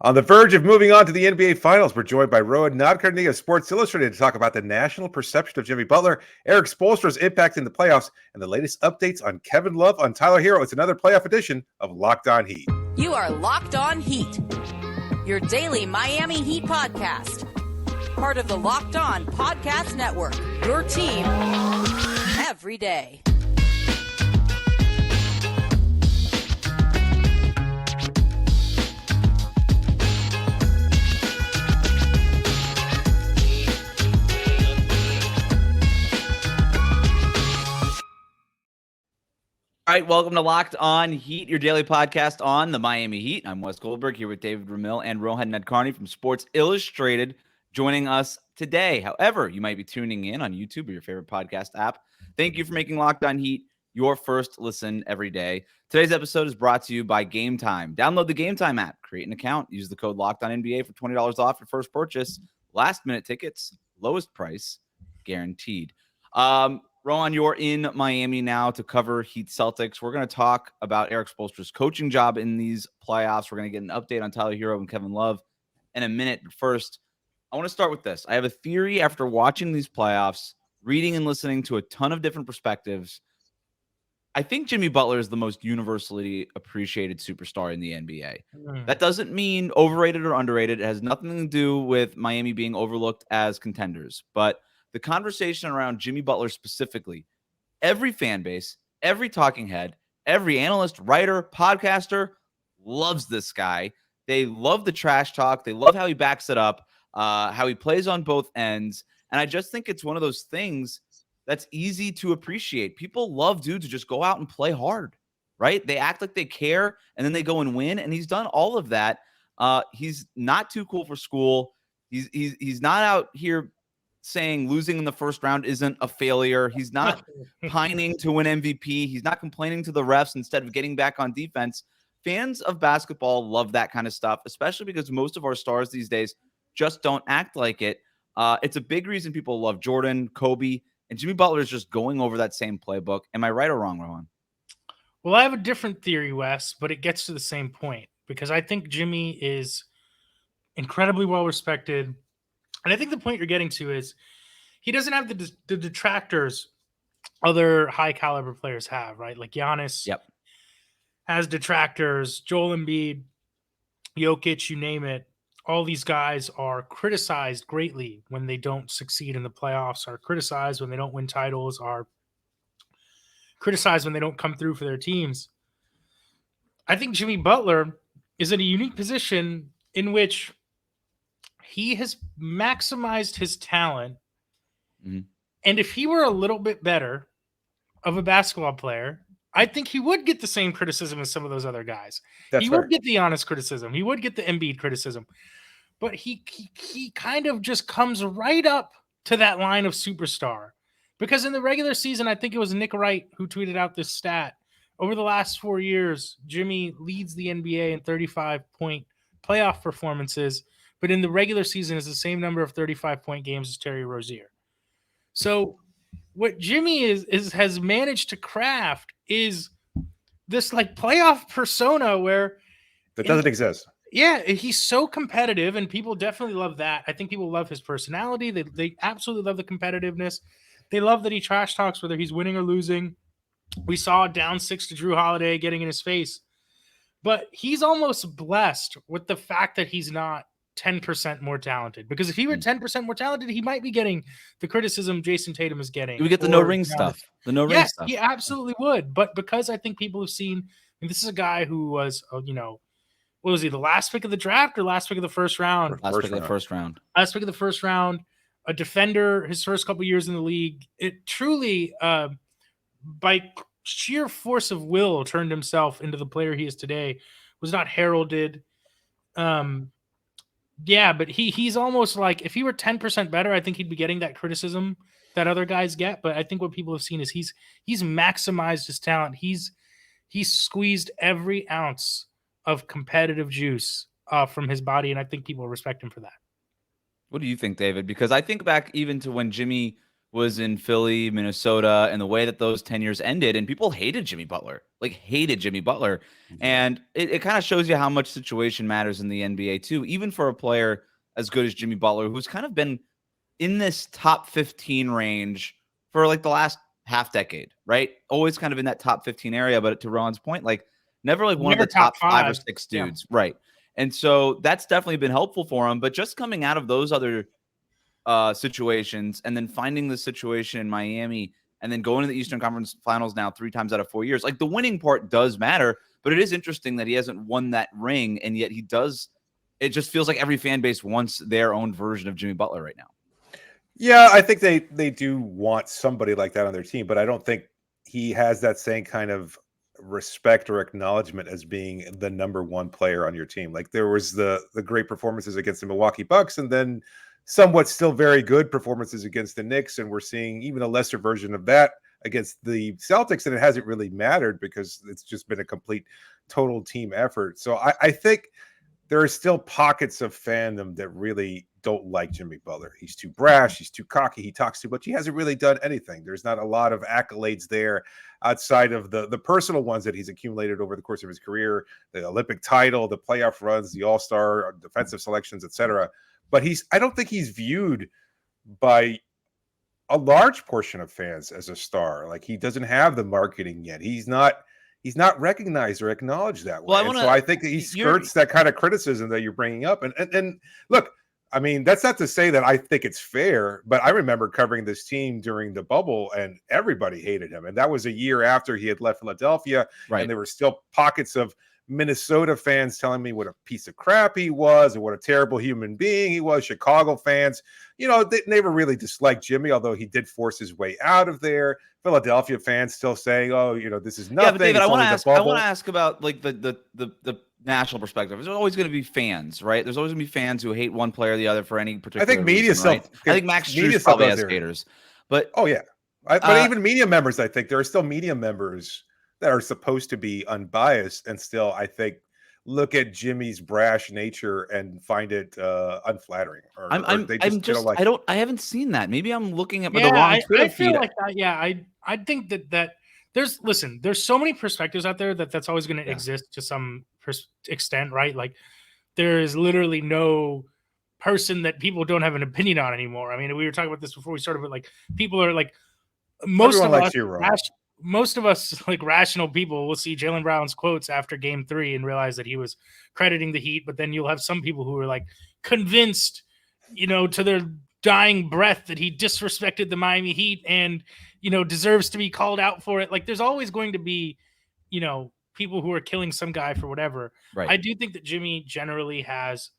On the verge of moving on to the NBA Finals, we're joined by Rohan Nadkarni of Sports Illustrated to talk about the national perception of Jimmy Butler, Erik Spoelstra's impact in the playoffs, and the latest updates on Kevin Love on Tyler Herro. It's another playoff edition of Locked On Heat. You are Locked On Heat, your daily Miami Heat podcast. Part of the Locked On Podcast Network, your team every day. All right, welcome to Locked On Heat, your daily podcast on the Miami Heat. I'm Wes Goldberg here with David Ramil and Rohan Nadkarni from Sports Illustrated joining us today. However, you might be tuning in on YouTube or your favorite podcast app. Thank you for making Locked On Heat your first listen every day. Today's episode is brought to you by Gametime. Download the Gametime app, create an account, use the code LOCKEDONNBA for $20 off your first purchase. Last-minute tickets, lowest price, guaranteed. Rohan, you're in Miami now to cover Heat Celtics. We're going to talk about Erik Spoelstra's coaching job in these playoffs. We're going to get an update on Tyler Herro and Kevin Love in a minute. But first, I want to start with this. I have a theory after watching these playoffs, reading and listening to a ton of different perspectives. I think Jimmy Butler is the most universally appreciated superstar in the NBA. That doesn't mean overrated or underrated. It has nothing to do with Miami being overlooked as contenders. But the conversation around Jimmy Butler specifically, every fan base, every talking head, every analyst, writer, podcaster loves this guy. They love the trash talk. They love how he backs it up, how he plays on both ends. And I just think it's one of those things that's easy to appreciate. People love dudes who just go out and play hard, right? They act like they care, and then they go and win. And he's done all of that. He's not too cool for school. He's not out here saying losing in the first round isn't a failure. He's not pining to win MVP. He's not complaining to the refs instead of getting back on defense. Fans of basketball love that kind of stuff, especially because most of our stars these days just don't act like it. It's a big reason people love Jordan, Kobe, and Jimmy Butler is just going over that same playbook. Am I right or wrong, Rohan? Well, I have a different theory, Wes, but it gets to the same point because I think Jimmy is incredibly well respected. And I think the point you're getting to is he doesn't have the detractors other high caliber players have, right? Like Giannis has detractors, Joel Embiid, Jokic, you name it. All these guys are criticized greatly when they don't succeed in the playoffs, are criticized when they don't win titles, are criticized when they don't come through for their teams. I think Jimmy Butler is in a unique position in which he has maximized his talent. Mm-hmm. And if he were a little bit better of a basketball player, I think he would get the same criticism as some of those other guys. He would get the honest criticism. He would get the Embiid criticism. But he kind of just comes right up to that line of superstar. Because in the regular season, I think it was Nick Wright who tweeted out this stat. Over the last 4 years, Jimmy leads the NBA in 35-point playoff performances, but in the regular season is the same number of 35-point games as Terry Rozier. So what Jimmy has managed to craft is this like playoff persona where that doesn't exist. Yeah, he's so competitive, and people definitely love that. I think people love his personality. They absolutely love the competitiveness. They love that he trash talks whether he's winning or losing. We saw down 6 to Drew Holiday getting in his face. But he's almost blessed with the fact that he's not 10% more talented. Because if he were 10% more talented, he might be getting the criticism Jason Tatum is getting. You would get the no-ring stuff. The no-ring stuff. He absolutely would. But because I think people have seen – this is a guy who was, what was he, the last pick of the draft or last pick of the first round? Last pick of the first round. Last pick of the first round. A defender his first couple years in the league. It truly, by sheer force of will, turned himself into the player he is today. Was not heralded. But he's almost like, if he were 10% better, I think he'd be getting that criticism that other guys get. But I think what people have seen is he's maximized his talent. He's squeezed every ounce of competitive juice from his body, and I think people respect him for that. What do you think, David? Because I think back even to when Jimmy was in Philly, Minnesota, and the way that those 10 years ended, and people hated Jimmy Butler, And it kind of shows you how much situation matters in the NBA too, even for a player as good as Jimmy Butler, who's kind of been in this top 15 range for like the last half decade, right? Always kind of in that top 15 area, but to Rohan's point, like never like one of the top 5 or 6 dudes, right? And so that's definitely been helpful for him, but just coming out of those other situations and then finding the situation in Miami and then going to the Eastern Conference Finals now 3 times out of 4 years. Like the winning part does matter, but it is interesting that he hasn't won that ring, and yet he does. It just feels like every fan base wants their own version of Jimmy Butler right now. Yeah, I think they do want somebody like that on their team, but I don't think he has that same kind of respect or acknowledgement as being the number one player on your team. Like there was the great performances against the Milwaukee Bucks, and then somewhat still very good performances against the Knicks, and we're seeing even a lesser version of that against the Celtics, and it hasn't really mattered because it's just been a complete total team effort. So I think there are still pockets of fandom that really don't like Jimmy Butler. He's too brash, he's too cocky, he talks too much. He hasn't really done anything. There's not a lot of accolades there outside of the personal ones that he's accumulated over the course of his career, the Olympic title, the playoff runs, the All-Star, defensive selections, etc. But I don't think he's viewed by a large portion of fans as a star. Like he doesn't have the marketing yet. He's not recognized or acknowledged that way. Well, so I think that he skirts that kind of criticism that you're bringing up. And look, I mean, that's not to say that I think it's fair, but I remember covering this team during the bubble and everybody hated him. And that was a year after he had left Philadelphia. Right. And there were still pockets of Minnesota fans telling me what a piece of crap he was and what a terrible human being he was. Chicago fans, they never really disliked Jimmy, although he did force his way out of there. Philadelphia fans still saying, "Oh, this is nothing." Yeah, but David, I want to ask about like the national perspective. There's always going to be fans, right? There's always going to be fans who hate one player or the other for any particular. I think media reason, right? I think Max Strus probably has haters, but but even media members, I think there are still media members that are supposed to be unbiased and still, I think, look at Jimmy's brash nature and find it unflattering. I haven't seen that. Maybe I'm looking at the wrong Twitter feed. I feel like that. Yeah, I think that there's so many perspectives out there that's always going to exist to some extent, right? Like there is literally no person that people don't have an opinion on anymore. I mean, we were talking about this before we started, but like people are like most of us like rational people will see Jaylen Brown's quotes after game 3 and realize that he was crediting the Heat. But then you'll have some people who are like convinced, to their dying breath that he disrespected the Miami Heat and, deserves to be called out for it. Like there's always going to be, people who are killing some guy for whatever. Right. I do think that Jimmy generally has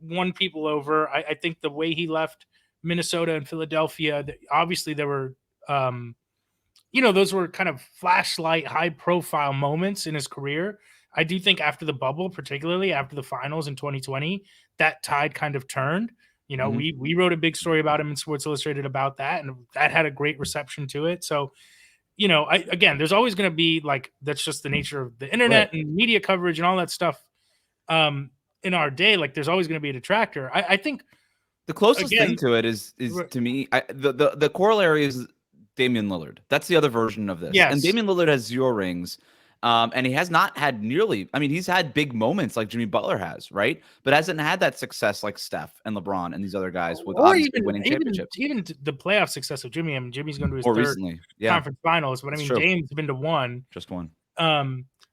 won people over. I think the way he left Minnesota and Philadelphia, obviously there were, those were kind of flashlight, high-profile moments in his career. I do think after the bubble, particularly after the finals in 2020, that tide kind of turned. We wrote a big story about him in Sports Illustrated about that, and that had a great reception to it. So, there's always going to be like that's just the nature of the internet and media coverage and all that stuff. In our day, like there's always going to be a detractor. I think the closest thing to it is to me the corollary is Damian Lillard. That's the other version of this. Yes. And Damian Lillard has 0 rings. And he has not had he's had big moments like Jimmy Butler has, right? But hasn't had that success like Steph and LeBron and these other guys with winning championships. Even the playoff success of Jimmy. I mean, Jimmy's going to his third conference finals, but I mean, Dame's been to 1. Just 1.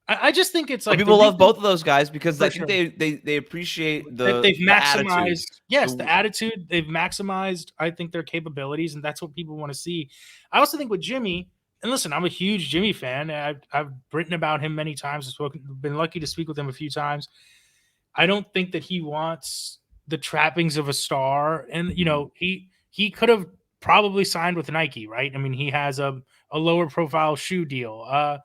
I just think it's like people love both of those guys because I think they appreciate they've maximized the attitude. They've maximized, I think, their capabilities, and that's what people want to see. I also think with Jimmy, and listen, I'm a huge Jimmy fan. I've written about him many times. I've been lucky to speak with him a few times. I don't think that he wants the trappings of a star, and he could have probably signed with Nike, right? I mean, he has a lower profile shoe deal.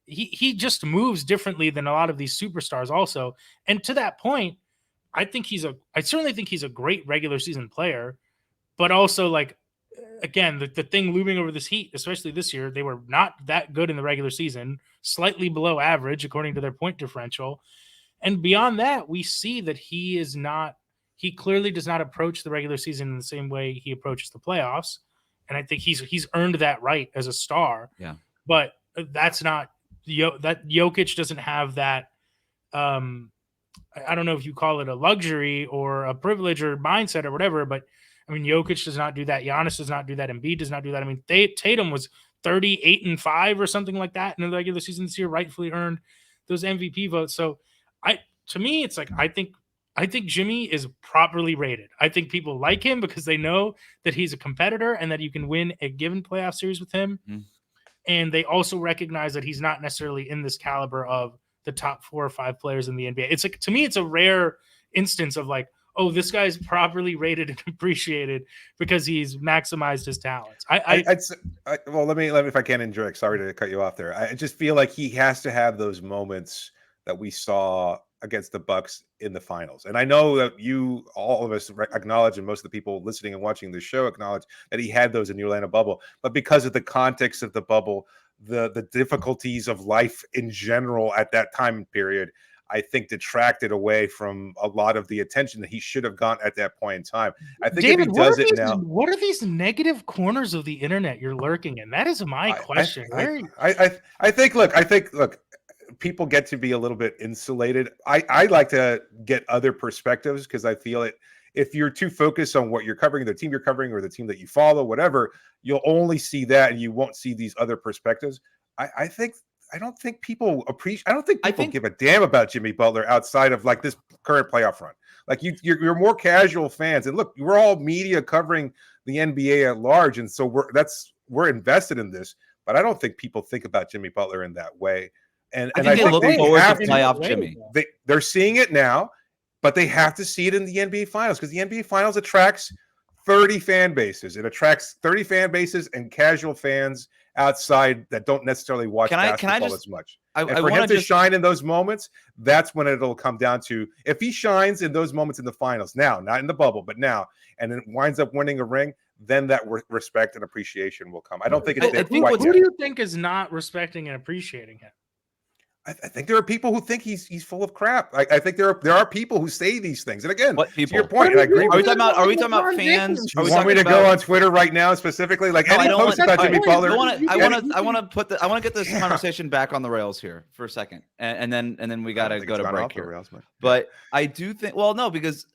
He just moves differently than a lot of these superstars also. And to that point, I certainly think he's a great regular season player, but also like, again, the thing looming over this Heat, especially this year, they were not that good in the regular season, slightly below average, according to their point differential. And beyond that, we see that he clearly does not approach the regular season in the same way he approaches the playoffs. and I think he's earned that right as a star. Yeah. But that's not that Jokic doesn't have that. I don't know if you call it a luxury or a privilege or mindset or whatever, but I mean, Jokic does not do that. Giannis does not do that. Embiid does not do that. I mean, Tatum was 38-5 or something like that in the regular season this year, rightfully earned those MVP votes. So to me, it's like, I think Jimmy is properly rated. I think people like him because they know that he's a competitor and that you can win a given playoff series with him. Mm. And they also recognize that he's not necessarily in this caliber of the top 4 or 5 players in the NBA. It's like, to me, it's a rare instance of like, oh, this guy's properly rated and appreciated because he's maximized his talents. Well, let me, if I can enjoy. Sorry to cut you off there. I just feel like he has to have those moments that we saw against the Bucks in the finals. And I know that all of us acknowledge, and most of the people listening and watching the show acknowledge that he had those in the Orlando bubble. But because of the context of the bubble, the difficulties of life in general at that time period, I think detracted away from a lot of the attention that he should have gotten at that point in time. I think David, if he does it these, now, what are these negative corners of the internet you're lurking in? That is my question. I think look, people get to be a little bit insulated. I like to get other perspectives because I feel it. If you're too focused on what you're covering, the team you're covering, or the team that you follow, whatever, you'll only see that and you won't see these other perspectives. I don't think people give a damn about Jimmy Butler outside of like this current playoff run. Like you're more casual fans, and look, we're all media covering the NBA at large, and so we're invested in this. But I don't think people think about Jimmy Butler in that way. And I think they look forward to playoff Jimmy. They're seeing it now, but they have to see it in the NBA Finals because the NBA Finals attracts 30 fan bases. It attracts 30 fan bases and casual fans outside that don't necessarily watch basketball as much. And for him to shine in those moments, that's when it'll come down to, if he shines in those moments in the finals now, not in the bubble, but now, and then winds up winning a ring, then that respect and appreciation will come. I don't think it's there quite yet. Who do you think is not respecting and appreciating him? I think there are people who think he's full of crap. I think there are people who say these things. And again, to your point, and I agree. Are we talking about fans? You want me to go on Twitter right now specifically? Like any post about Jimmy Butler? I want to get this conversation back on the rails here for a second, and then we got to go to break here. But I do think, well, no, because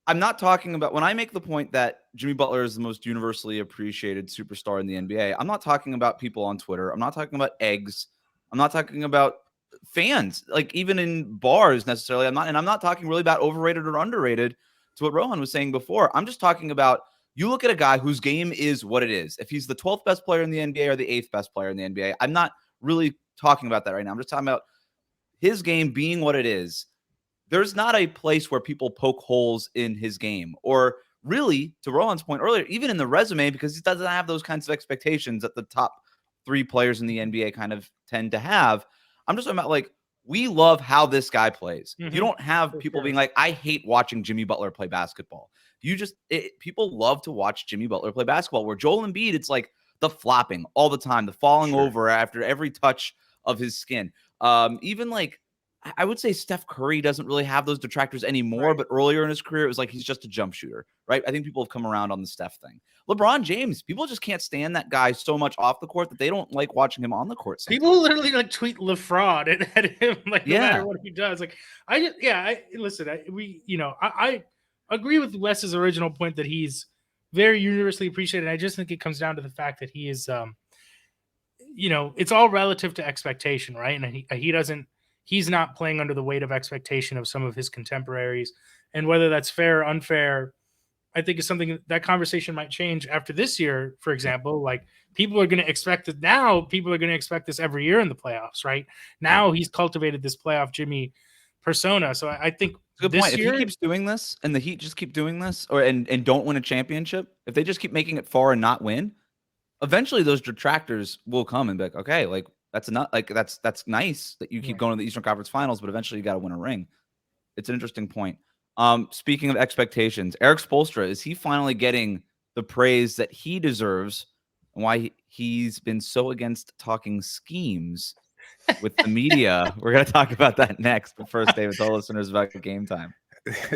I'm not talking about, when I make the point that Jimmy Butler is the most universally appreciated superstar in the NBA, I'm not talking about people on Twitter. I'm not talking about eggs. I'm not talking about fans, like even in bars necessarily. I'm not talking really about overrated or underrated to what Rohan was saying before. I'm just talking about, you look at a guy whose game is what it is. If he's the 12th best player in the NBA or the 8th best player in the NBA, I'm not really talking about that right now. I'm just talking about his game being what it is. There's not a place where people poke holes in his game, or really, to Rohan's point earlier, even in the resume, because he doesn't have those kinds of expectations that the top 3 players in the NBA kind of tend to have. I'm just talking about, like, we love how this guy plays. You don't have people being like, I hate watching Jimmy Butler play basketball. People love to watch Jimmy Butler play basketball, where Joel Embiid, it's like the flopping all the time, the falling over after every touch of his skin. Even like, I would say Steph Curry doesn't really have those detractors anymore, right. But earlier in his career, it was like he's just a jump shooter, right? I think people have come around on the Steph thing. LeBron James, people just can't stand that guy so much off the court that they don't like watching him on the court. Sometimes. People literally like tweet LaFraud at him, like no matter what he does. Like I agree with Wes's original point that he's very universally appreciated. I just think it comes down to the fact that he is, it's all relative to expectation, right? And he's not playing under the weight of expectation of some of his contemporaries, and whether that's fair or unfair, I think is something that conversation might change after this year. For example, like people are going to expect it now. People are going to expect this every year in the playoffs, right? Now he's cultivated this playoff Jimmy persona. So I think good point. If he keeps doing this and the Heat just keep doing this, and don't win a championship, if they just keep making it far and not win, eventually those detractors will come and be like, okay, like that's nice that you keep going to the Eastern Conference Finals, but eventually you got to win a ring. It's an interesting point. Speaking of expectations, Erik Spoelstra, is he finally getting the praise that he deserves, and why he's been so against talking schemes with the media? We're going to talk about that next. But first, David, tell listeners about Gametime.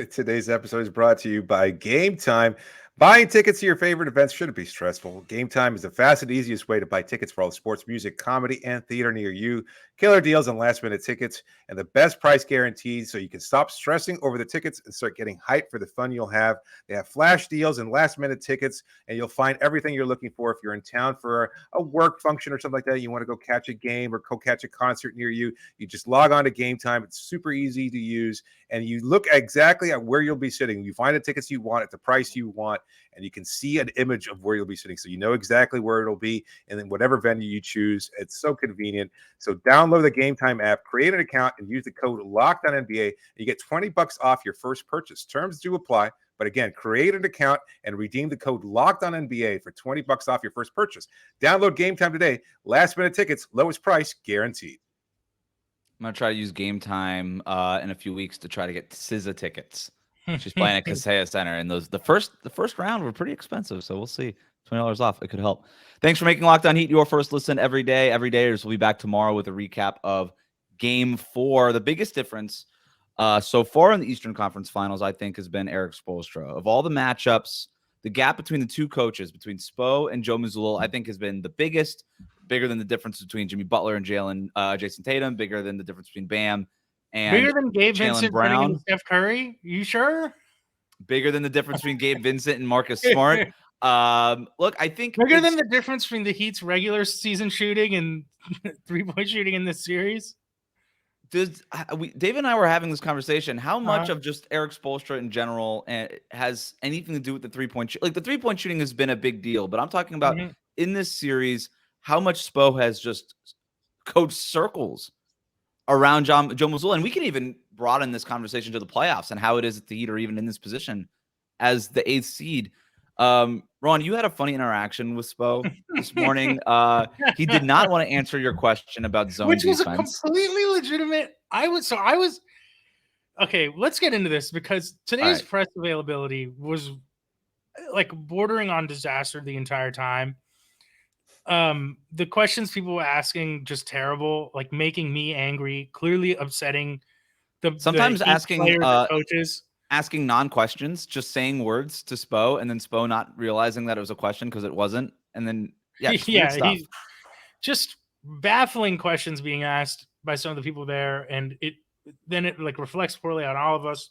Today's episode is brought to you by Gametime. Buying tickets to your favorite events shouldn't be stressful. Game Time is the fast and easiest way to buy tickets for all the sports, music, comedy, and theater near you. Killer deals on last-minute tickets and the best price guaranteed, so you can stop stressing over the tickets and start getting hyped for the fun you'll have. They have flash deals and last-minute tickets, and you'll find everything you're looking for. If you're in town for a work function or something like that, you want to go catch a game or go catch a concert near you, you just log on to Game Time. It's super easy to use, and you look exactly at where you'll be sitting. You find the tickets you want at the price you want, and you can see an image of where you'll be sitting. So you know exactly where it'll be, and then whatever venue you choose. It's so convenient. So download the Game Time app, create an account, and use the code LOCKEDONNBA. And you get $20 off your first purchase. Terms do apply. But again, create an account and redeem the code LOCKEDONNBA for $20 off your first purchase. Download Game Time today. Last minute tickets, lowest price guaranteed. I'm going to try to use Game Time in a few weeks to try to get SZA tickets. She's playing at Kaseya Center, and the first round were pretty expensive, so we'll see. $20 off. It could help. Thanks for making Locked On Heat your first listen every day. Every day, we'll be back tomorrow with a recap of Game 4. The biggest difference so far in the Eastern Conference Finals, I think, has been Erik Spoelstra. Of all the matchups, the gap between the two coaches, between Spo and Joe Mazzulla, I think has been the biggest, bigger than the difference between Jimmy Butler and Jason Tatum, bigger than the difference between Bam and bigger than Gabe Jaylen Vincent Brown. and Steph Curry. You sure? Bigger than the difference between Gabe Vincent and Marcus Smart. Look, I think bigger than the difference between the Heat's regular season shooting and 3-point shooting in this series. Dave and I were having this conversation. How much of just Erik Spoelstra in general has anything to do with the 3-point shooting? Like, the 3-point shooting has been a big deal, but I'm talking about in this series, how much Spo has just coached circles around Joe Mazzulla. And we can even broaden this conversation to the playoffs and how it is that the Heat are even in this position as the 8th seed. Ron, you had a funny interaction with Spo this morning. He did not want to answer your question about zone which was defense. a completely legitimate. I was okay. Let's get into this because today's press availability was like bordering on disaster the entire time. The questions people were asking just terrible, like making me angry, clearly upsetting sometimes asking coaches. Asking non-questions, just saying words to Spo, and then Spo not realizing that it was a question because it wasn't. And then, he's just baffling questions being asked by some of the people there. And it like reflects poorly on all of us.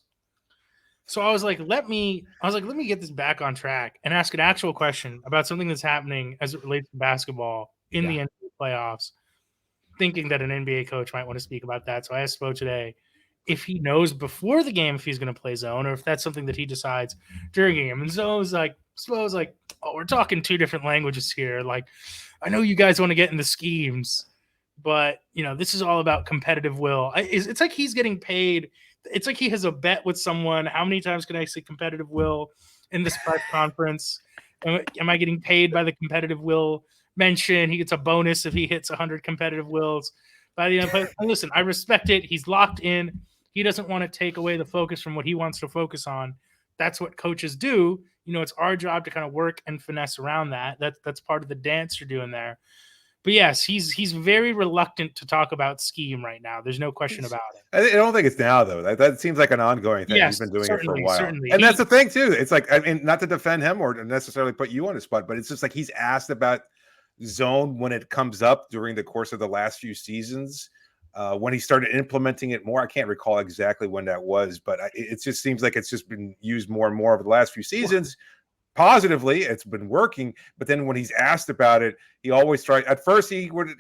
So I was like, let me get this back on track and ask an actual question about something that's happening as it relates to basketball in the NBA playoffs, thinking that an NBA coach might want to speak about that. So I asked Spo today if he knows before the game if he's going to play zone or if that's something that he decides during a game. And Spo was like, oh, we're talking two different languages here. Like, I know you guys want to get in the schemes, but, this is all about competitive will. It's like he's getting paid. It's like he has a bet with someone. How many times can I say competitive will in this press conference? Am I getting paid by the competitive will mention? He gets a bonus if he hits 100 competitive wills by the end. Listen, I respect it. He's locked in. He doesn't want to take away the focus from what he wants to focus on. That's what coaches do. It's our job to kind of work and finesse around that. That's part of the dance you're doing there. But yes, he's very reluctant to talk about scheme right now. There's no question about it. I don't think it's now, though. That seems like an ongoing thing. Yes, he's been doing it for a while. Certainly. And that's the thing, too. It's like, I mean, not to defend him or to necessarily put you on the spot, but it's just like he's asked about zone when it comes up during the course of the last few seasons. When he started implementing it more, I can't recall exactly when that was, but it just seems like it's just been used more and more over the last few seasons. Positively, it's been working, but then when he's asked about it, he always tries. At first, he would,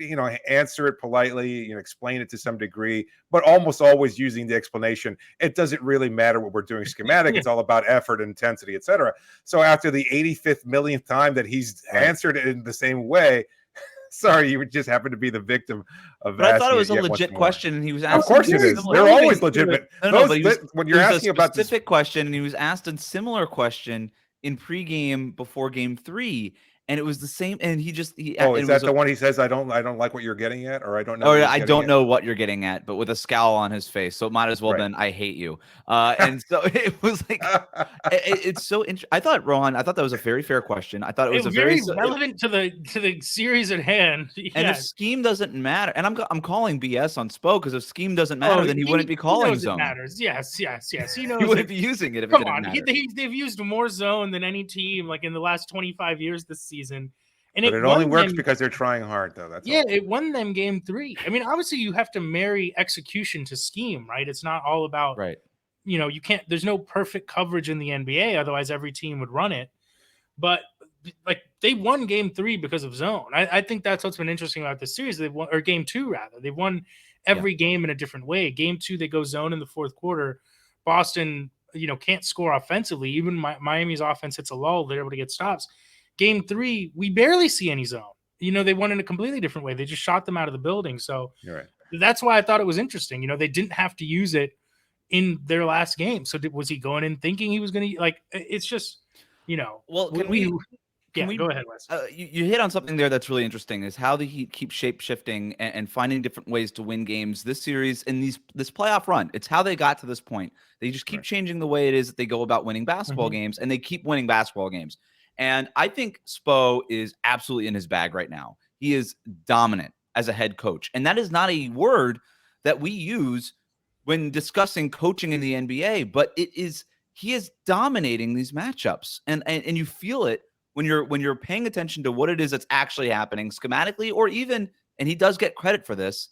answer it politely, explain it to some degree, but almost always using the explanation. It doesn't really matter what we're doing schematic. It's all about effort, intensity, etc. So after the 85th millionth time that he's answered it in the same way. Sorry, you just happened to be the victim of that. I thought it was a legit question, and he was asking. Of course it is. They're always legitimate. When you're asking about specific question, and he was asked a similar question in pregame before Game 3, And it was the same. And he is it that was the one he says, I don't like what you're getting at, or I don't know? Oh, what yeah, he's I getting don't at? know what you're getting at, but with a scowl on his face. So it might as well Right. been, I hate you. And so it was like, it's so interesting. I thought, Rohan, that was a very fair question. I thought it was a very relevant to the series at hand. And if scheme doesn't matter, and I'm calling BS on Spo, because if scheme doesn't matter, then he wouldn't be calling knows zone. It matters. Yes. He knows he wouldn't be using it if come it didn't on. matter. They've used more zone than any team like in the last 25 years this season. And But it only works because they're trying hard, though. That's all. It won them game 3. I mean, obviously you have to marry execution to scheme, right? It's not all about right. You can't. There's no perfect coverage in the NBA, otherwise every team would run it. But like they won game 3 because of zone. I think that's what's been interesting about this series. They've won, or game 2 rather. They've won every game in a different way. Game 2 they go zone in the fourth quarter. Boston, can't score offensively. Even Miami's offense hits a lull. They're able to get stops. Game 3, we barely see any zone. They won in a completely different way. They just shot them out of the building. So You're right. That's why I thought it was interesting. They didn't have to use it in their last game. So was he going in thinking he was going to it's just, Well, can we go ahead, Wes. You hit on something there that's really interesting, is how the Heat keep shape shifting and finding different ways to win games this series and this playoff run. It's how they got to this point. They just keep changing the way it is that they go about winning basketball games, and they keep winning basketball games. And I think Spo is absolutely in his bag right now. He is dominant as a head coach. And that is not a word that we use when discussing coaching in the NBA, but he is dominating these matchups. And you feel it when you're paying attention to what it is that's actually happening schematically, or even, and he does get credit for this,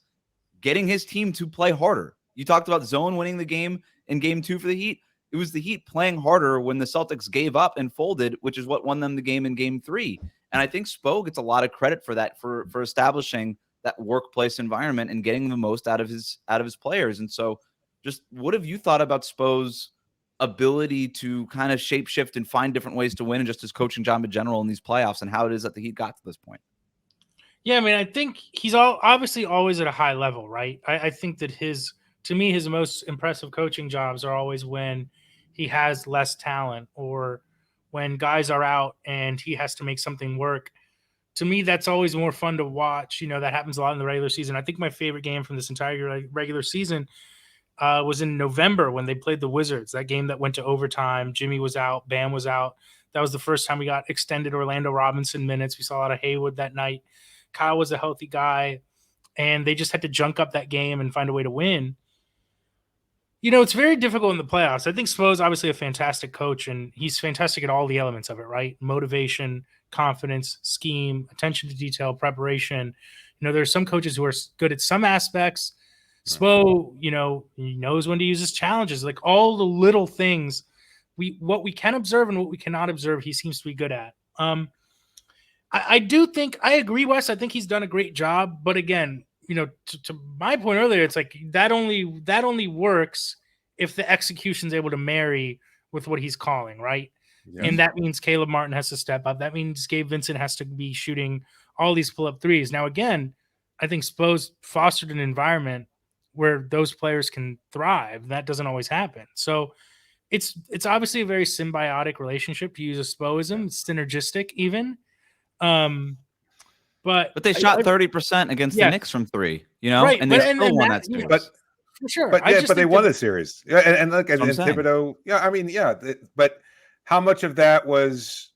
getting his team to play harder. You talked about zone winning the game in game 2 for the Heat. It was the Heat playing harder when the Celtics gave up and folded, which is what won them the game in game 3. And I think Spo gets a lot of credit for that, for establishing that workplace environment and getting the most out of his players. And so just what have you thought about Spo's ability to kind of shapeshift and find different ways to win, and just his coaching job in general in these playoffs, and how it is that the Heat got to this point? Yeah, I mean, I think he's obviously always at a high level, right? I think that to me, his most impressive coaching jobs are always when he has less talent, or when guys are out and he has to make something work. To me, that's always more fun to watch. That happens a lot in the regular season. I think my favorite game from this entire regular season was in November when they played the Wizards, that game that went to overtime. Jimmy was out, Bam was out. That was the first time we got extended Orlando Robinson minutes. We saw a lot of Haywood that night. Kyle was a healthy guy, and they just had to junk up that game and find a way to win. It's very difficult in the playoffs. I think Spo's obviously a fantastic coach, and he's fantastic at all the elements of it, right? Motivation, confidence, scheme, attention to detail, preparation. There's some coaches who are good at some aspects. Spo, he knows when to use his challenges, like all the little things. What we can observe and what we cannot observe, he seems to be good at. I do think I agree, Wes. I think he's done a great job, but again, to my point earlier, it's like that only works if the execution's able to marry with what he's calling, right? Yes. And that means Caleb Martin has to step up. That means Gabe Vincent has to be shooting all these pull-up threes. Now, again, I think Spo's fostered an environment where those players can thrive. That doesn't always happen. So it's obviously a very symbiotic relationship, to use a Spoism. It's synergistic even. But they shot 30% against the Knicks from 3, right? And they still won that series. But for sure, but they won the series. Yeah, and look, and Thibodeau. Yeah, I mean, but how much of that was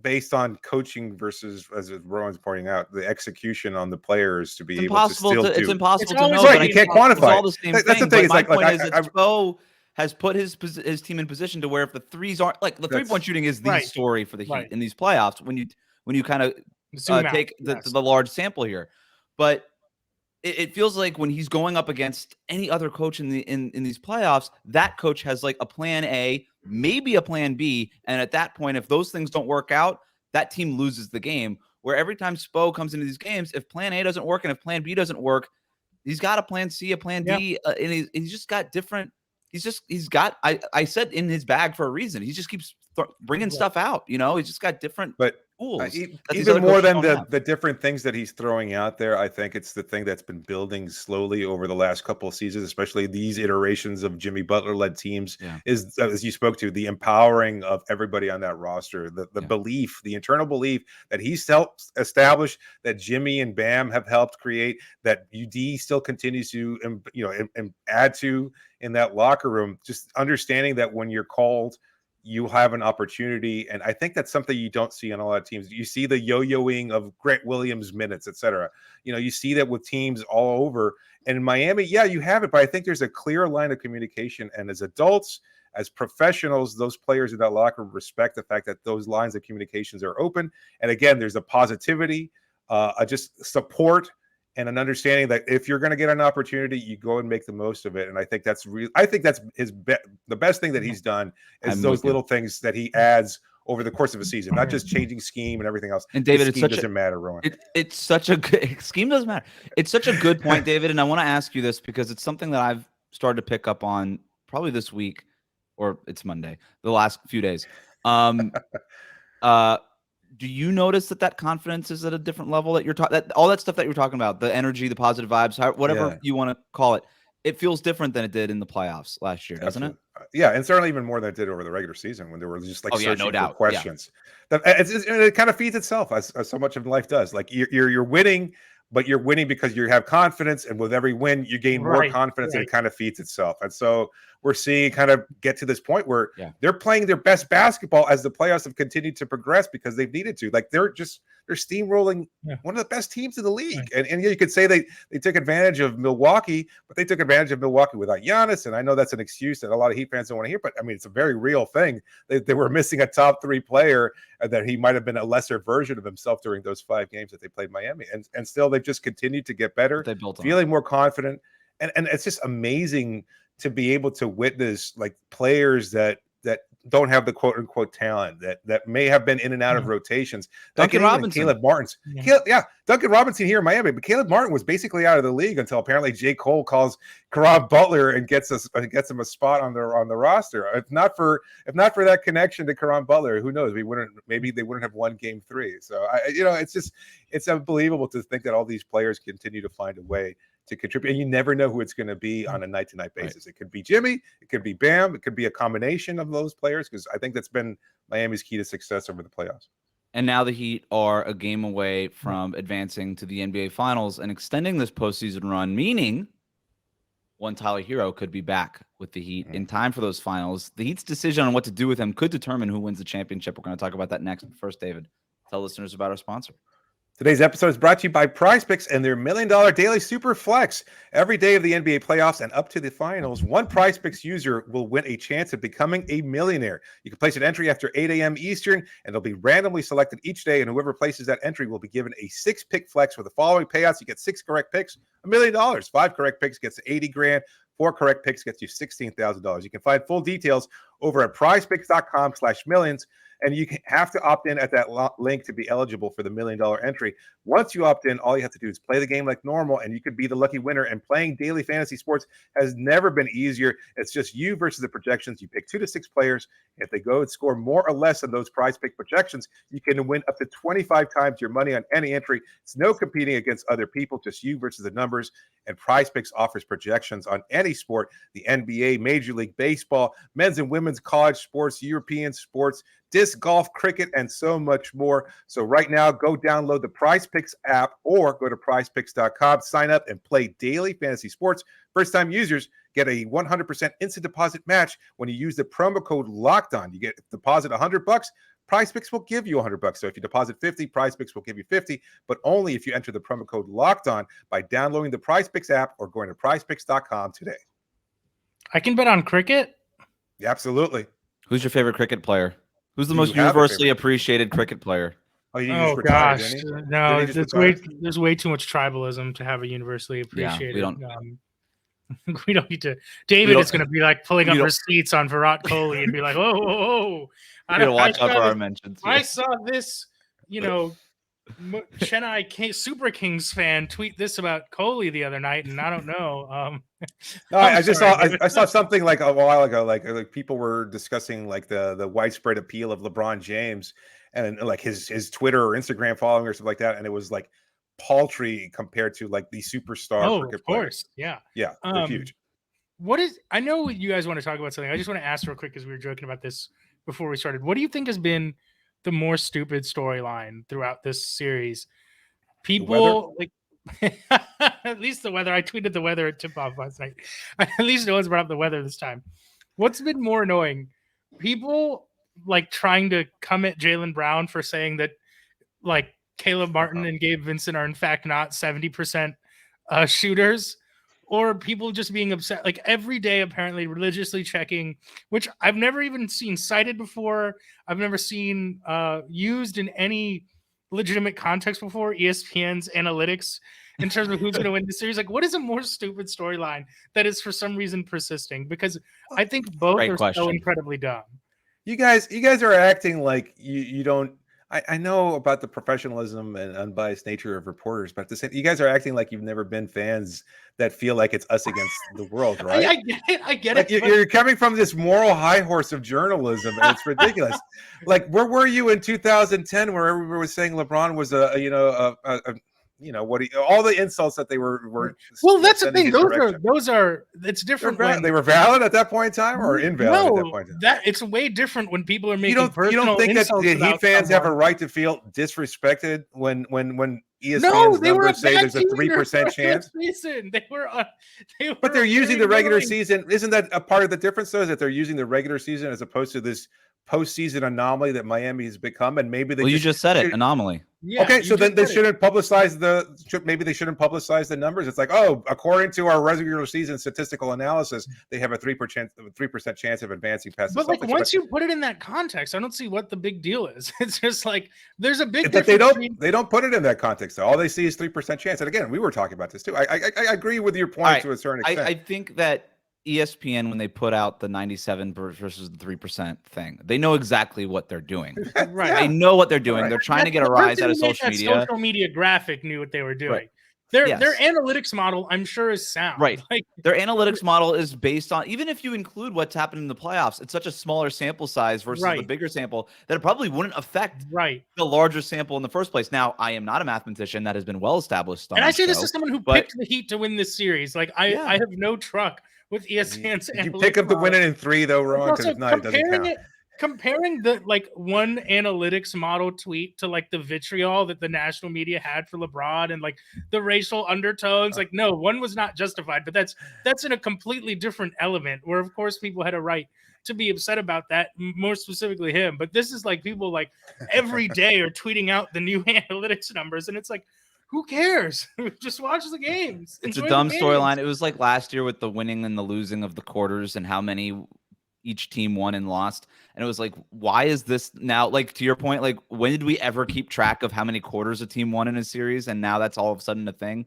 based on coaching versus, as Rohan's pointing out, the execution on the players to be able to still do? It's impossible to know. Right, you can't quantify. It's all the same thing. That's the thing. My point is that Spo has put his team in position to where if the threes aren't, like, the 3-point shooting is the story for the Heat in these playoffs. When you kind of take the large sample here, but it feels like when he's going up against any other coach in these playoffs, that coach has like a plan A, maybe a plan B, and at that point, if those things don't work out, that team loses the game. Where every time Spo comes into these games, if plan A doesn't work and if plan B doesn't work, he's got a plan C, a plan D, and he's just got different. He's got. I said in his bag for a reason. He just keeps bringing stuff out. He's just got different. But schools. Even more than the different things that he's throwing out there, I think it's the thing that's been building slowly over the last couple of seasons, especially these iterations of Jimmy Butler-led teams, is, as you spoke to, the empowering of everybody on that roster, the belief, the internal belief that he's helped establish, that Jimmy and Bam have helped create, that UD still continues to add to in that locker room. Just understanding that when you're called, you have an opportunity. And I think that's something you don't see on a lot of teams. You see the yo-yoing of Grant Williams minutes, etc. You see that with teams all over. And in Miami, you have it, but I think there's a clear line of communication. And as adults, as professionals, those players in that locker room respect the fact that those lines of communications are open. And again, there's a positivity, just support, and an understanding that if you're going to get an opportunity, you go and make the most of it. And I think that's the best thing that he's done is those little things that he adds over the course of a season, not just changing scheme and everything else. And David, scheme doesn't matter, Rohan. It's such a good scheme doesn't matter. It's such a good point, David. And I want to ask you this because it's something that I've started to pick up on probably this week, or it's Monday, the last few days. Do you notice that confidence is at a different level that you're talking, all that stuff that you're talking about, the energy, the positive vibes, whatever you want to call it, it feels different than it did in the playoffs last year, doesn't it? Yeah, and certainly even more than it did over the regular season when they were just searching for questions. Yeah. It kind of feeds itself as so much of life does. Like you're winning, but you're winning because you have confidence, and with every win, you gain more confidence, and it kind of feeds itself. And so we're seeing kind of get to this point where they're playing their best basketball as the playoffs have continued to progress because they've needed to. Like they're steamrolling one of the best teams in the league. And you could say they took advantage of Milwaukee, but they took advantage of Milwaukee without Giannis. And I know that's an excuse that a lot of Heat fans don't want to hear, but I mean, it's a very real thing. They were missing a top 3 player, and that he might have been a lesser version of himself during those 5 games that they played Miami. And still they've just continued to get better, feeling more confident. And it's just amazing to be able to witness like players that don't have the quote unquote talent that may have been in and out of rotations. Duncan Robinson, Caleb Martin's, Duncan Robinson here in Miami, but Caleb Martin was basically out of the league until apparently J. Cole calls Caron Butler and gets him a spot on the roster. If not for that connection to Caron Butler, who knows? Maybe they wouldn't have won Game 3. So it's unbelievable to think that all these players continue to find a way to contribute, and you never know who it's going to be on a night-to-night basis. Right. It could be Jimmy, it could be Bam, it could be a combination of those players, because I think that's been Miami's key to success over the playoffs. And now the Heat are a game away from advancing to the NBA Finals and extending this postseason run, meaning one Tyler Herro could be back with the Heat in time for those finals. The Heat's decision on what to do with him could determine who wins the championship. We're going to talk about that next. But first, David, tell listeners about our sponsor. Today's episode is brought to you by PrizePicks and their $1 Million Daily Super Flex. Every day of the NBA playoffs and up to the finals, one PrizePicks user will win a chance of becoming a millionaire. You can place an entry after 8 a.m. Eastern, and they'll be randomly selected each day, and whoever places that entry will be given a 6-pick flex with the following payouts. You get 6 correct picks, $1 million. 5 correct picks gets $80,000. 4 correct picks gets you $16,000. You can find full details over at prizepicks.com/millions. And you have to opt in at that link to be eligible for the $1 million entry. Once you opt in, all you have to do is play the game like normal, and you could be the lucky winner. And playing daily fantasy sports has never been easier. It's just you versus the projections. You pick 2 to 6 players. If they go and score more or less than those prize pick projections, you can win up to 25 times your money on any entry. It's no competing against other people, just you versus the numbers. And PrizePicks offers projections on any sport: the NBA, Major League Baseball, men's and women's college sports, European sports, disc golf, cricket, and so much more. So right now, go download the PrizePicks app or go to prizepicks.com, sign up, and play daily fantasy sports. First-time users get a 100% instant deposit match when you use the promo code LOCKEDON. You get deposit $100. PrizePicks will give you $100. So if you deposit $50, PrizePicks will give you $50, but only if you enter the promo code LOCKEDON by downloading the PrizePicks app or going to prizepicks.com today. I can bet on cricket? Yeah, absolutely. Who's your favorite cricket player? Who's the most universally appreciated cricket player? Oh gosh, no, there's way too much tribalism to have a universally appreciated. We don't need to. David is going to be like pulling up receipts on Virat Kohli and be like, "Oh, I gotta watch out for our mentions. I saw this, Chennai Super Kings fan tweet this about Kohli the other night, and I don't know. No, I just saw I saw something like a while ago, like people were discussing like the widespread appeal of LeBron James and like his Twitter or Instagram following or something like that, and it was like paltry compared to like the superstar cricket of course, players. Yeah, they're huge. I know you guys want to talk about something. I just want to ask real quick because we were joking about this before we started. What do you think has been the more stupid storyline throughout this series? People like at least the weather. I tweeted the weather at tip-off last night. At least no one's brought up the weather this time. What's been more annoying? People like trying to come at Jaylen Brown for saying that like Caleb Martin and Gabe Vincent are in fact not 70% shooters, or people just being upset like every day, apparently religiously checking, which I've never even seen cited before. I've never seen used in any legitimate context before. ESPN's analytics in terms of who's going to win the series. Like, what is a more stupid storyline that is for some reason persisting? Because I think both are so incredibly dumb. You guys are acting like you don't. I know about the professionalism and unbiased nature of reporters, but you guys are acting like you've never been fans that feel like it's us against the world, right? I get like it. You're coming from this moral high horse of journalism, and it's ridiculous. Like, where were you in 2010, where everybody was saying LeBron was all the insults that they were. Well, that's the thing. Those are. It's different. They were valid at that point in time, or invalid at that point in time. It's way different when people are making. You don't think that the Heat fans have a right to feel disrespected when ESPN's numbers say there's a 3% chance? But they're using the regular season. Isn't that a part of the difference, though? Is that they're using the regular season as opposed to this postseason anomaly that Miami has become, and maybe you just said it, anomaly. Yeah, okay, so then they shouldn't publicize they shouldn't publicize the numbers. It's like, oh, according to our regular season statistical analysis, they have a 3% chance of advancing past the Celtics. But like once you put it in that context, I don't see what the big deal is. It's just like there's a big difference. They don't put it in that context though. All they see is 3% chance. And again, we were talking about this too. I agree with your point to a certain extent. I think that ESPN, when they put out the 97 versus the 3% thing, they know exactly what they're doing. Right. They know what they're doing. Right. They're trying to get a rise out of social media. Social media graphic knew what they were doing. Right. Their analytics model, I'm sure, is sound. Right. Their analytics model is based on, even if you include what's happened in the playoffs, it's such a smaller sample size versus the bigger sample that it probably wouldn't affect the larger sample in the first place. Now, I am not a mathematician. That has been well established. And I say this as someone who picked the Heat to win this series. Like, I have no truck with ESPN's. Did you pick up the win in 3 though, Ron? Because if not, it doesn't count. Comparing the one analytics model tweet to like the vitriol that the national media had for LeBron and like the racial undertones, like no, one was not justified, but that's in a completely different element where of course people had a right to be upset about that, more specifically him. But this is like people like every day are tweeting out the new analytics numbers, and it's like, who cares? Just watch the games. It's a dumb storyline. It was like last year with the winning and the losing of the quarters and how many each team won and lost. And it was like, why is this now? Like, to your point, like, when did we ever keep track of how many quarters a team won in a series? And now that's all of a sudden a thing.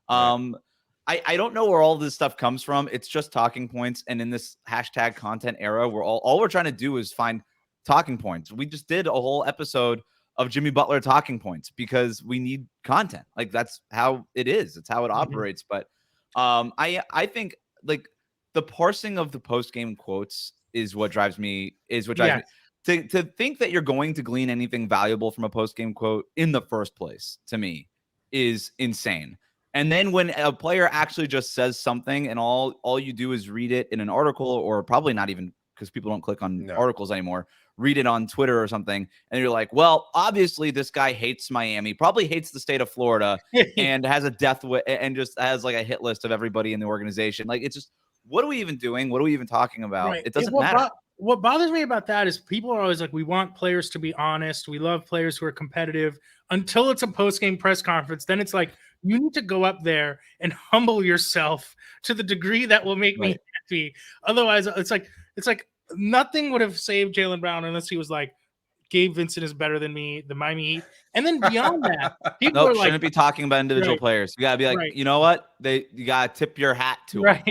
I don't know where all this stuff comes from. It's just talking points. And in this hashtag content era, where all we're trying to do is find talking points. We just did a whole episode of Jimmy Butler talking points because we need content. Like, that's how it is. It's how it operates. But I think like the parsing of the post-game quotes is what drives me. To think that you're going to glean anything valuable from a post-game quote in the first place, to me, is insane. And then when a player actually just says something and all you do is read it in an article, or probably not even, because people don't click on articles anymore, read it on Twitter or something, and you're like, well, obviously this guy hates Miami, probably hates the state of Florida, and has a and just has like a hit list of everybody in the organization. Like, it's just, what are we even doing? What are we even talking about? Right. It doesn't matter. What bothers me about that is people are always like, we want players to be honest. We love players who are competitive, until it's a post-game press conference. Then it's like, you need to go up there and humble yourself to the degree that will make me happy. Otherwise, it's like nothing would have saved Jaylen Brown unless he was like, Gabe Vincent is better than me, the Miami Heat. And then beyond that, people are like, shouldn't be talking about individual players. You gotta be like, you know what? You gotta tip your hat to them.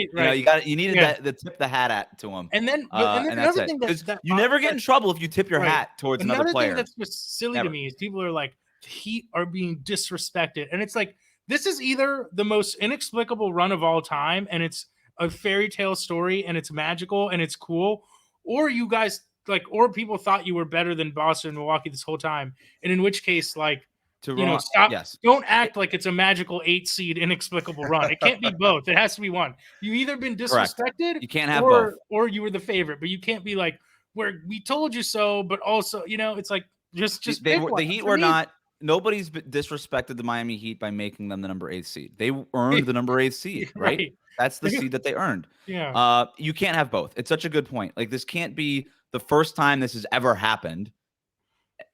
You needed to tip the hat to them. And then that's it. You never get in trouble if you tip your hat towards another player. Thing that's just silly to me is people are like, the Heat are being disrespected. And it's like, this is either the most inexplicable run of all time, and it's a fairy tale story, and it's magical, and it's cool, or you guys like, or people thought you were better than Boston and Milwaukee this whole time. And in which case, like, stop. Yes. Don't act like it's a magical 8 seed inexplicable run. It can't be both. It has to be one. You either been disrespected, Correct. You can't have both, or you were the favorite. But you can't be like, where we told you so, but also, it's like just the Heat were not. Nobody's disrespected the Miami Heat by making them the number 8 seed. They earned the number 8 seed, right? That's the seed that they earned. Yeah. You can't have both. It's such a good point. Like, this can't be the first time this has ever happened,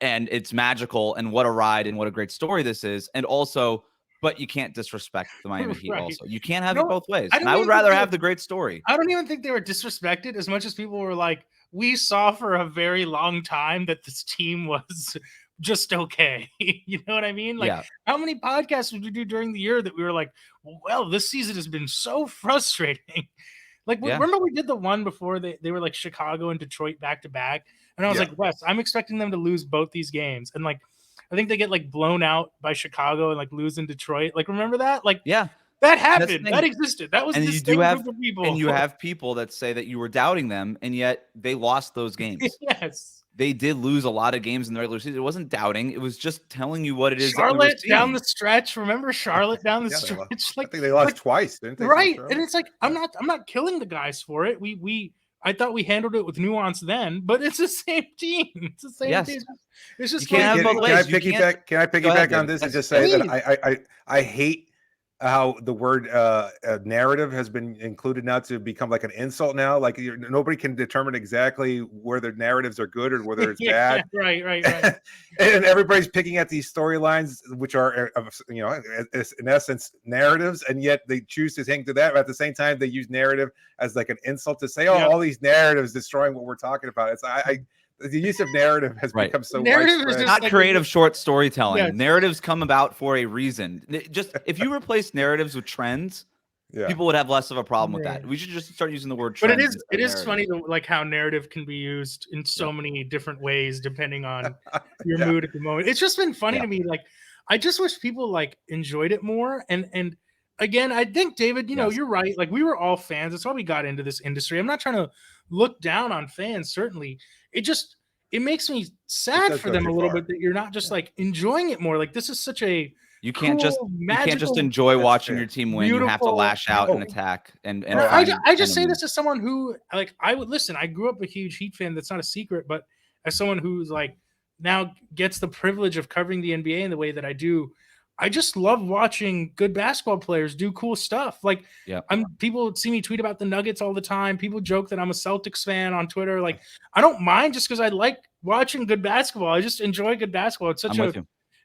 and it's magical, and what a ride and what a great story this is. And also, but you can't disrespect the Miami Heat. Also, you can't have it both ways. And I would rather have the great story. I don't even think they were disrespected as much as people were like, we saw for a very long time that this team was just okay. You know what I mean? Like, how many podcasts did we do during the year that we were like, well, this season has been so frustrating. Like, remember we did the one before they were like Chicago and Detroit back to back, and I was like, Wes, I'm expecting them to lose both these games, and like, I think they get like blown out by Chicago and like lose in Detroit. Like, remember that? Like, that happened. That existed. That was this group of people. And you have people that say that you were doubting them, and yet they lost those games. Yes. They did lose a lot of games in the regular season. It wasn't doubting. It was just telling you what it is. Charlotte down the stretch. Remember Charlotte down the stretch? Like, I think they lost twice, didn't they? Right. And it's like, I'm not killing the guys for it. I thought we handled it with nuance then, but it's the same team. It's the same team. It's just, you can't have both ways. Can I piggyback on this and just say that I hate how the word narrative has been included now to become like an insult now. Like, nobody can determine exactly whether narratives are good or whether it's bad. Right. And everybody's picking at these storylines, which are, in essence, narratives, and yet they choose to hang to that. But at the same time, they use narrative as like an insult to say, all these narratives destroying what we're talking about. It's the use of narrative has become so narrative is just not like creative short storytelling. Yes. Narratives come about for a reason. Just if you replace narratives with trends, people would have less of a problem with that. We should just start using the word trend. But it is funny like how narrative can be used in so many different ways depending on your mood at the moment. It's just been funny to me. Like, I just wish people like enjoyed it more. And again, I think, David, you're right. Like, we were all fans. That's why we got into this industry. I'm not trying to look down on fans, certainly. It makes me sad for them a little bit that you're not just like enjoying it more. Like, this is such a you can't just enjoy watching your team win. You have to lash out and attack. And I just say this as someone who, like, I would listen. I grew up a huge Heat fan. That's not a secret, but as someone who's like now gets the privilege of covering the NBA in the way that I do, I just love watching good basketball players do cool stuff. Like, people see me tweet about the Nuggets all the time. People joke that I'm a Celtics fan on Twitter. Like, I don't mind just because I like watching good basketball. I just enjoy good basketball.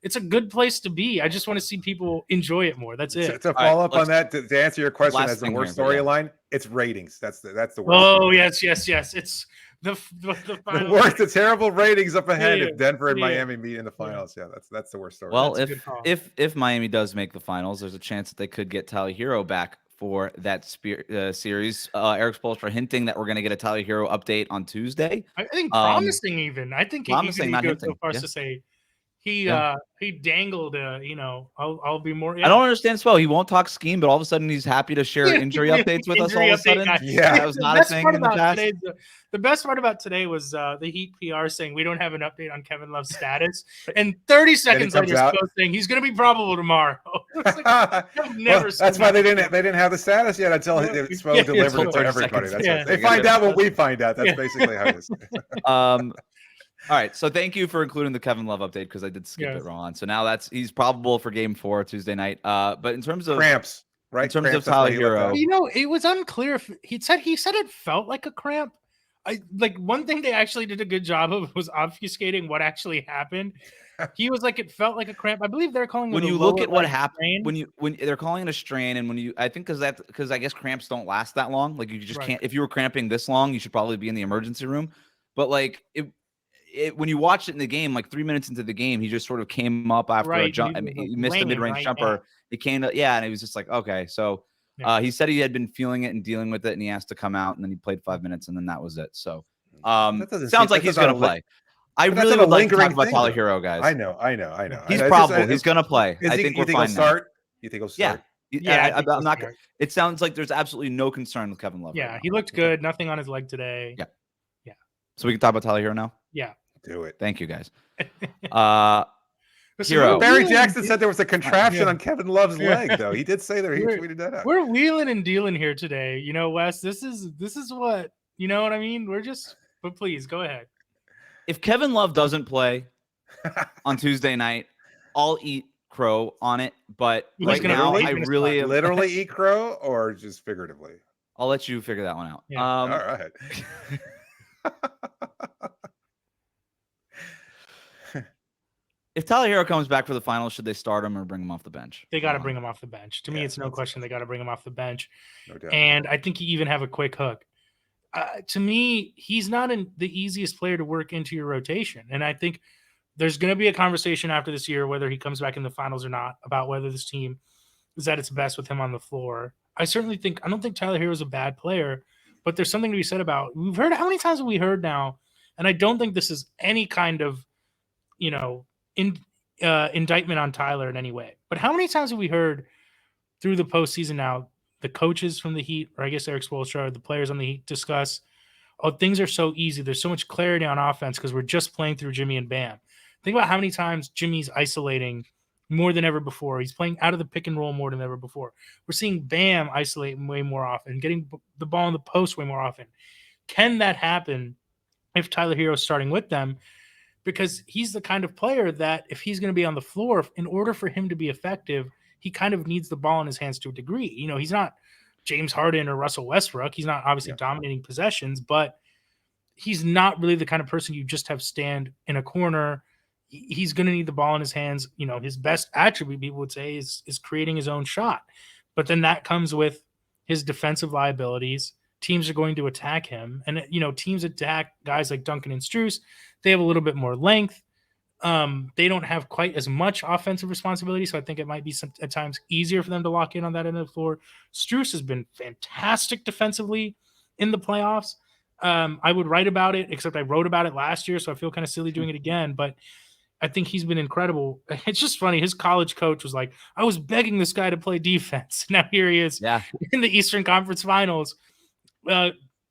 It's a good place to be. I just want to see people enjoy it more. That's it. To follow up on that, to answer your question as the worst storyline, it's ratings. That's the worst. Oh, yes. It's the worst, the terrible ratings up ahead if Denver and Miami meet in the finals. That's the worst story. Well, if Miami does make the finals, there's a chance that they could get Tyler Herro back for that series. Erik Spoelstra hinting that we're going to get a Tyler Herro update on Tuesday. I think promising even. I think promising, not hinting. So far to say he dangled. I'll be more. I don't understand as well. He won't talk scheme, but all of a sudden he's happy to share injury updates with us. All of a sudden, that was not a thing in the past. The best part about today was the Heat PR saying we don't have an update on Kevin Love's status, and 30 seconds later, Spo saying he's going to be probable tomorrow. That's why they didn't have the status yet until Spo delivered it to everybody. They find out what we find out. That's basically how it is. All right, so thank you for including the Kevin Love update because I did skip it, Rohan. So now he's probable for Game 4 Tuesday night. But in terms of cramps, right? In terms of Tyler Herro, it was unclear if he said it felt like a cramp. One thing they actually did a good job of was obfuscating what actually happened. He was like, it felt like a cramp. I believe they're calling it when you look at what happened when they're calling it a strain, and I think because I guess cramps don't last that long. Like, you just can't. If you were cramping this long, you should probably be in the emergency room. But like when you watch it in the game, like 3 minutes into the game, he just sort of came up after a jump. I mean, he missed a mid-range jumper. He came to, and it was just like, okay. So he said he had been feeling it and dealing with it, and he asked to come out, and then he played 5 minutes, and then that was it. So sounds like he's going to play. I But that's really not a would like to talk lingering about thing, Tyler though. Herro, guys. I know. He's It's probable. just, He's going to play. I think you we're think fine he'll now. start? You think he'll start? Yeah, I think I'm he'll not. start. It sounds like there's absolutely no concern with Kevin Love. Yeah, right now. he looked good. Nothing on his leg today. Yeah. Yeah. So we can talk about Tyler Herro now. Yeah. Do it. Thank you, guys. Listen, Herro. Barry Jackson said there was a contraption Yeah. on Kevin Love's leg, though. He did say there. He tweeted that out. We're wheeling and dealing here today. You know, Wes, this is what, you know what I mean? But please go ahead. If Kevin Love doesn't play on Tuesday night, I'll eat crow on it. But He's right gonna- now, he's I gonna really start. Literally eat crow or just figuratively? I'll let you figure that one out. Yeah. All right. If Tyler Herro comes back for the finals, should they start him or bring him off the bench? They got to bring him off the bench. To me, Yeah, it's no that's- question they got to bring him off the bench. No doubt. And I think you even have a quick hook. To me, he's not the easiest player to work into your rotation. And I think there's going to be a conversation after this year, whether he comes back in the finals or not, about whether this team is at its best with him on the floor. I don't think Tyler Herro is a bad player, but there's something to be said about, we've heard, how many times have we heard now? And I don't think this is any kind of, indictment on Tyler in any way. But how many times have we heard through the postseason now, the coaches from the Heat, or I guess Erik Spoelstra, the players on the Heat discuss, oh, things are so easy. There's so much clarity on offense because we're just playing through Jimmy and Bam. Think about how many times Jimmy's isolating more than ever before. He's playing out of the pick and roll more than ever before. We're seeing Bam isolate way more often, getting the ball in the post way more often. Can that happen if Tyler Herro is starting with them? Because he's the kind of player that if he's going to be on the floor, in order for him to be effective, he kind of needs the ball in his hands to a degree. He's not James Harden or Russell Westbrook. He's not obviously dominating possessions, but he's not really the kind of person you just have stand in a corner. He's going to need the ball in his hands. His best attribute, people would say, is creating his own shot. But then that comes with his defensive liabilities. Teams are going to attack him. And, teams attack guys like Duncan and Strus. They have a little bit more length. They don't have quite as much offensive responsibility, so I think it might be at times easier for them to lock in on that end of the floor. Strus has been fantastic defensively in the playoffs. I would write about it, except I wrote about it last year, so I feel kind of silly doing it again. But I think he's been incredible. It's just funny. His college coach was like, I was begging this guy to play defense. Now here he is in the Eastern Conference Finals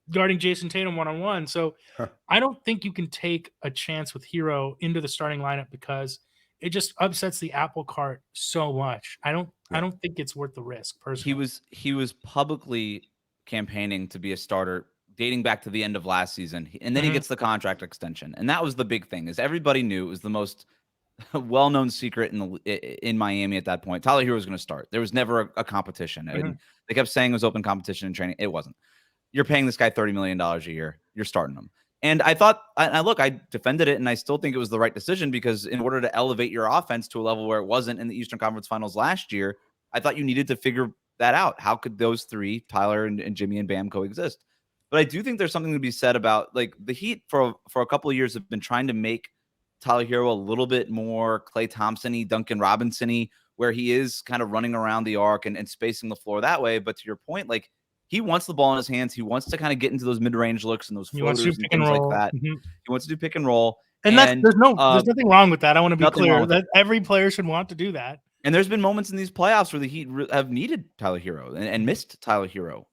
guarding Jason Tatum one-on-one. So I don't think you can take a chance with Herro into the starting lineup because it just upsets the apple cart so much. I don't think it's worth the risk, personally. He was publicly campaigning to be a starter dating back to the end of last season. And then he gets the contract extension. And that was the big thing, is everybody knew it was the most well-known secret in Miami at that point. Tyler Herro was going to start. There was never a competition. And they kept saying it was open competition in training. It wasn't. You're paying this guy $30 million a year. You're starting him. And I thought, I defended it, and I still think it was the right decision because in order to elevate your offense to a level where it wasn't in the Eastern Conference Finals last year, I thought you needed to figure that out. How could those three, Tyler and Jimmy and Bam, coexist? But I do think there's something to be said about, like, the Heat for a couple of years have been trying to make Tyler Herro a little bit more Klay Thompson-y, Duncan Robinson-y, where he is kind of running around the arc and spacing the floor that way. But to your point, like, he wants the ball in his hands. He wants to kind of get into those mid-range looks and those floaters and things like that. He wants to do pick and roll. And there's nothing wrong with that. I want to be clear that every player should want to do that. And there's been moments in these playoffs where the Heat have needed Tyler Herro and missed Tyler Herro.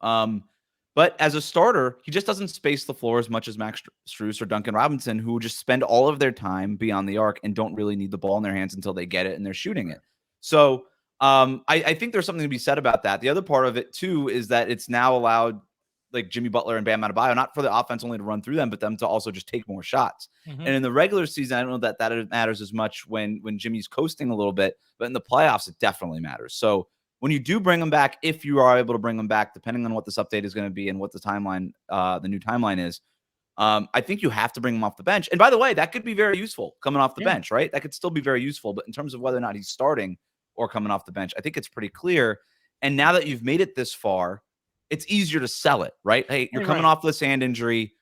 But as a starter, he just doesn't space the floor as much as Max Strus or Duncan Robinson, who just spend all of their time beyond the arc and don't really need the ball in their hands until they get it and they're shooting it. So I think there's something to be said about that. The other part of it, too, is that it's now allowed, like, Jimmy Butler and Bam Adebayo, not for the offense only to run through them, but them to also just take more shots. And in the regular season, I don't know that matters as much when Jimmy's coasting a little bit, but in the playoffs, it definitely matters. So when you do bring him back, if you are able to bring him back, depending on what this update is going to be and what the timeline, the new timeline is, I think you have to bring him off the bench. And by the way, that could be very useful coming off the bench, right? That could still be very useful. But in terms of whether or not he's starting or coming off the bench, I think it's pretty clear. And now that you've made it this far, it's easier to sell it, right? Hey, you're coming off this hand injury.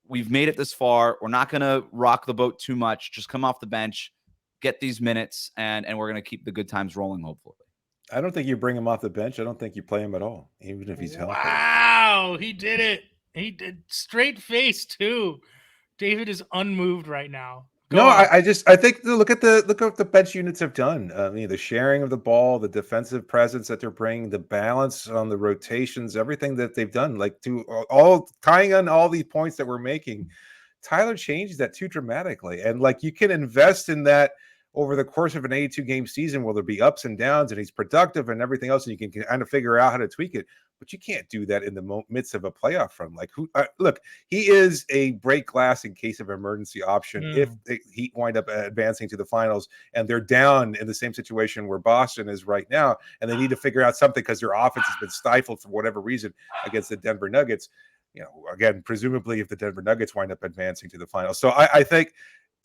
We've made it this far. We're not going to rock the boat too much. Just come off the bench, get these minutes, and we're going to keep the good times rolling, hopefully. I don't think you bring him off the bench. I don't think you play him at all, even if he's healthy. Wow, he did it. He did straight face, too. David is unmoved right now. No, on. I think look at what the bench units have done. The sharing of the ball, the defensive presence that they're bringing, the balance on the rotations, everything that they've done, like to all tying on all these points that we're making. Tyler changes that too dramatically, and like you can invest in that over the course of an 82 game season where there'll be ups and downs, and he's productive and everything else, and you can kind of figure out how to tweak it. But you can't do that in the midst of a playoff run. Like look, he is a break glass in case of emergency option if the Heat wind up advancing to the finals and they're down in the same situation where Boston is right now, and they need to figure out something because their offense has been stifled for whatever reason against the Denver Nuggets. Again, presumably if the Denver Nuggets wind up advancing to the finals. So I think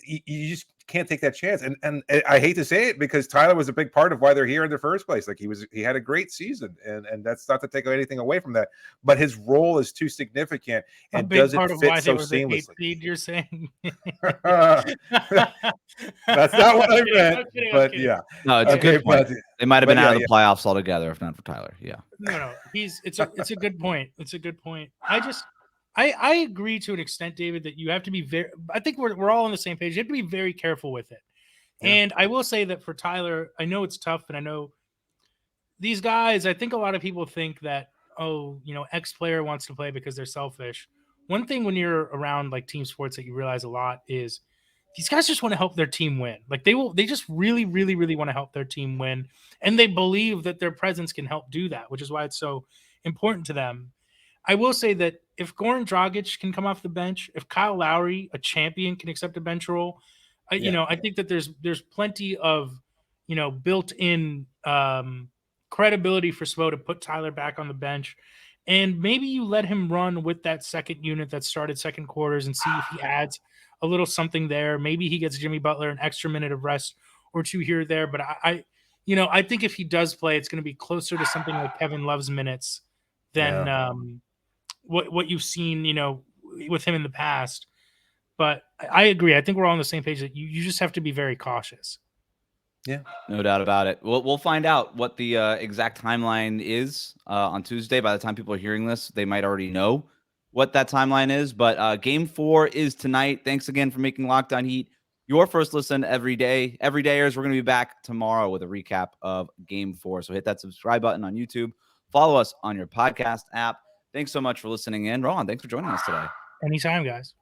you just can't take that chance. And I hate to say it because Tyler was a big part of why they're here in the first place. Like he had a great season, and that's not to take anything away from that. But his role is too significant and doesn't fit so seamlessly. Seed, you're saying? That's not what I meant. But yeah, no, it's a good point. They might have been out of the playoffs altogether if not for Tyler. Yeah, no, it's a good point. It's a good point. I agree to an extent, David, that you have to be I think we're all on the same page. You have to be very careful with it. Yeah. And I will say that for Tyler, I know it's tough, and I know these guys, I think a lot of people think that, X player wants to play because they're selfish. One thing when you're around like team sports that you realize a lot is these guys just want to help their team win. Like they just really, really, really want to help their team win. And they believe that their presence can help do that, which is why it's so important to them. I will say that if Goran Dragic can come off the bench, if Kyle Lowry, a champion, can accept a bench role, I think that there's plenty of, built-in credibility for Spo to put Tyler back on the bench. And maybe you let him run with that second unit that started second quarters and see if he adds a little something there. Maybe he gets Jimmy Butler an extra minute of rest or two here or there. But I think if he does play, it's going to be closer to something like Kevin Love's minutes than what you've seen, with him in the past. But I agree. I think we're all on the same page that you just have to be very cautious. Yeah, no doubt about it. We'll find out what the exact timeline is on Tuesday. By the time people are hearing this, they might already know what that timeline is. But Game 4 is tonight. Thanks again for making Locked On Heat your first listen every day. Everydayers, we're going to be back tomorrow with a recap of Game 4. So hit that subscribe button on YouTube. Follow us on your podcast app. Thanks so much for listening in. Rohan, thanks for joining us today. Anytime, guys.